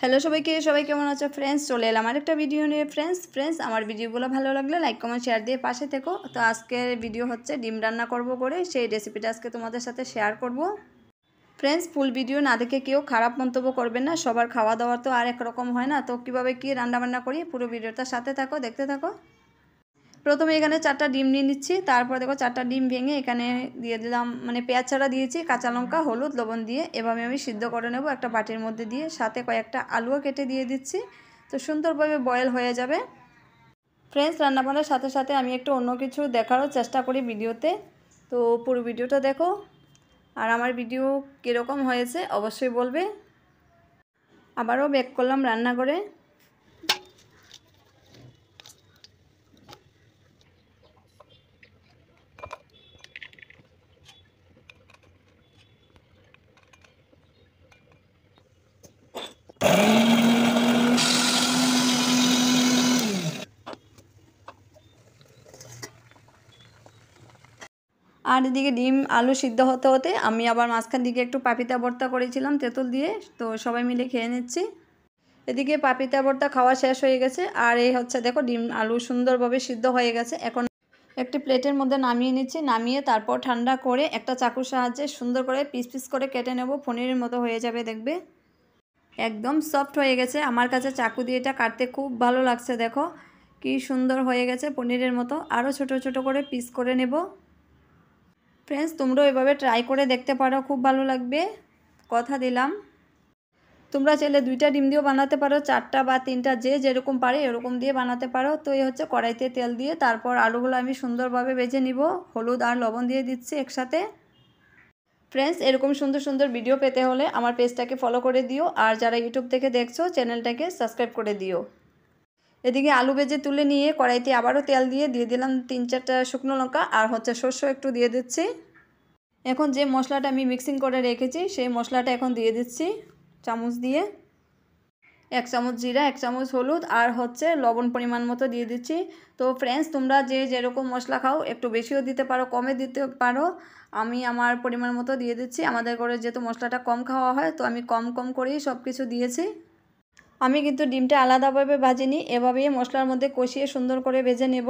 Hello সবাইকে, সবাই কেমন আছো ফ্রেন্ডস? চলে এলাম আরেকটা ভিডিও নিয়ে। ফ্রেন্ডস আমার ভিডিওগুলো ভালো লাগলে লাইক কমেন্ট শেয়ার দিয়ে পাশে থেকো। তো আজকের ভিডিও হচ্ছে ডিম রান্না করব করে সেই রেসিপিটা আজকে তোমাদের সাথে শেয়ার করব। ফ্রেন্ডস ফুল ভিডিও না দেখে কেউ খারাপ মন্তব্য করবেন না। সবার খাওয়া দাওয়া তো আর এক রকম হয় না। তো কীভাবে কী রান্নাবান্না করি পুরো ভিডিওটার সাথে থাকো, দেখতে থাকো। প্রথমে এখানে 4টা ডিম নিয়ে নিচ্ছি। তারপর দেখো 4টা ডিম ভেঙে এখানে দিয়ে দিলাম, মানে পেঁয়াজ ছাড়া দিয়েছি, কাঁচা লঙ্কা, হলুদ, লবণ দিয়ে এভাবে আমি সিদ্ধ করে নেব একটা বাটির মধ্যে দিয়ে। সাথে কয়েকটা আলুও কেটে দিয়ে দিচ্ছি। তো সুন্দরভাবে বয়েল হয়ে যাবে। ফ্রেন্ডস রান্নাবান্নার সাথে সাথে আমি একটু অন্য কিছু দেখারও চেষ্টা করি ভিডিওতে। তো পুরো ভিডিওটা দেখো। আর আমার ভিডিও কীরকম হয়েছে অবশ্যই বলবে। আবারও ব্যাক করলাম রান্নাঘরে। আর এদিকে ডিম আলু সিদ্ধ হতে হতে আমি আবার মাঝখান দিকে একটু পাপিতা ভর্তা করেছিলাম তেঁতুল দিয়ে। তো সবাই মিলে খেয়ে নিচ্ছি। এদিকে পাপিতা ভর্তা খাওয়া শেষ হয়ে গেছে। আর এই হচ্ছে দেখো ডিম আলু সুন্দরভাবে সিদ্ধ হয়ে গেছে। এখন একটি প্লেটের মধ্যে নামিয়ে নিচ্ছি। নামিয়ে তারপর ঠান্ডা করে একটা চাকুর সাহায্যে সুন্দর করে পিস পিস করে কেটে নেব। পনিরের মতো হয়ে যাবে দেখবে। একদম সফট হয়ে গেছে। আমার কাছে চাকু দিয়ে এটা কাটতে খুব ভালো লাগছে। দেখো কি সুন্দর হয়ে গেছে পনিরের মতো। আরও ছোট ছোট করে পিস করে নেব। ফ্রেন্ডস তোমরাও এভাবে ট্রাই করে দেখতে পারো, খুব ভালো লাগবে, কথা দিলাম। তোমরা চাইলে 2টা ডিম দিয়েও বানাতে পারো, 4টা বা 3টা, যে যেরকম পারে এরকম দিয়ে বানাতে পারো। তো এই হচ্ছে কড়াইতে তেল দিয়ে তারপর আলুগুলো আমি সুন্দরভাবে ভেজে নিব। হলুদ আর লবণ দিয়ে দিচ্ছি একসাথে। ফ্রেন্ডস এরকম সুন্দর সুন্দর ভিডিও পেতে হলে আমার পেজটাকে ফলো করে দিও। আর যারা ইউটিউব থেকে দেখছো চ্যানেলটাকে সাবস্ক্রাইব করে দিও। এদিকে আলু ভেজে তুলে নিয়ে কড়াইতে আবারও তেল দিয়ে দিলাম 3-4টা শুকনো লঙ্কা আর হচ্ছে সর্ষে একটু দিয়ে দিচ্ছি। এখন যে মশলাটা আমি মিক্সিং করে রেখেছি সেই মশলাটা এখন দিয়ে দিচ্ছি চামচ দিয়ে। 1 চামচ জিরা, 1 চামচ হলুদ আর হচ্ছে লবণ পরিমাণ মতো দিয়ে দিচ্ছি। তো ফ্রেন্ডস তোমরা যে যেরকম মশলা খাও একটু বেশিও দিতে পারো, কমে দিতে পারো। আমি আমার পরিমাণ মতো দিয়ে দিচ্ছি। আমাদের ঘরে যেহেতু মশলাটা কম খাওয়া হয় তো আমি কম কম করেই সব কিছু দিয়েছি। আমি কিন্তু ডিমটা আলাদাভাবে ভাজিনি, এভাবেই মশলার মধ্যে কষিয়ে সুন্দর করে ভেজে নেব।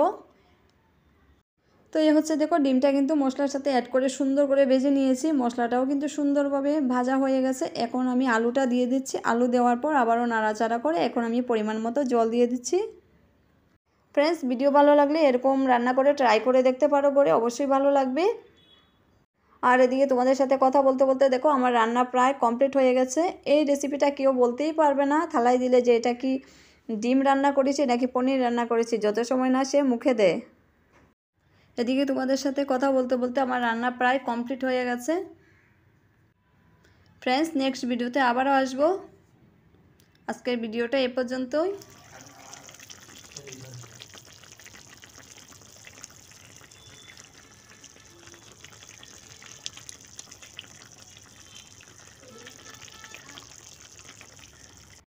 তো এই হচ্ছে দেখো ডিমটা কিন্তু মশলার সাথে অ্যাড করে সুন্দর করে ভেজে নিয়েছি। মশলাটাও কিন্তু সুন্দরভাবে ভাজা হয়ে গেছে। এখন আমি আলুটা দিয়ে দিচ্ছি। আলু দেওয়ার পর আবারও নাড়াচাড়া করে এখন আমি পরিমাণ মতো জল দিয়ে দিচ্ছি। ফ্রেন্ডস ভিডিও ভালো লাগলে এরকম রান্না করে ট্রাই করে দেখতে পারো, করে অবশ্যই ভালো লাগবে। আর এদিকে তোমাদের সাথে কথা বলতে বলতে দেখো আমার রান্না প্রায় কমপ্লিট হয়ে গেছে। এই রেসিপিটা কেউ বলতেই পারবে না থালায় দিলে যে এটা কি ডিম রান্না করেছি নাকি পনির রান্না করেছি, যত সময় না সে মুখে দেয়। এদিকে তোমাদের সাথে কথা বলতে বলতে আমার রান্না প্রায় কমপ্লিট হয়ে গেছে। ফ্রেন্ডস নেক্সট ভিডিওতে আবারও আসবো। আজকের ভিডিওটা এ পর্যন্তই।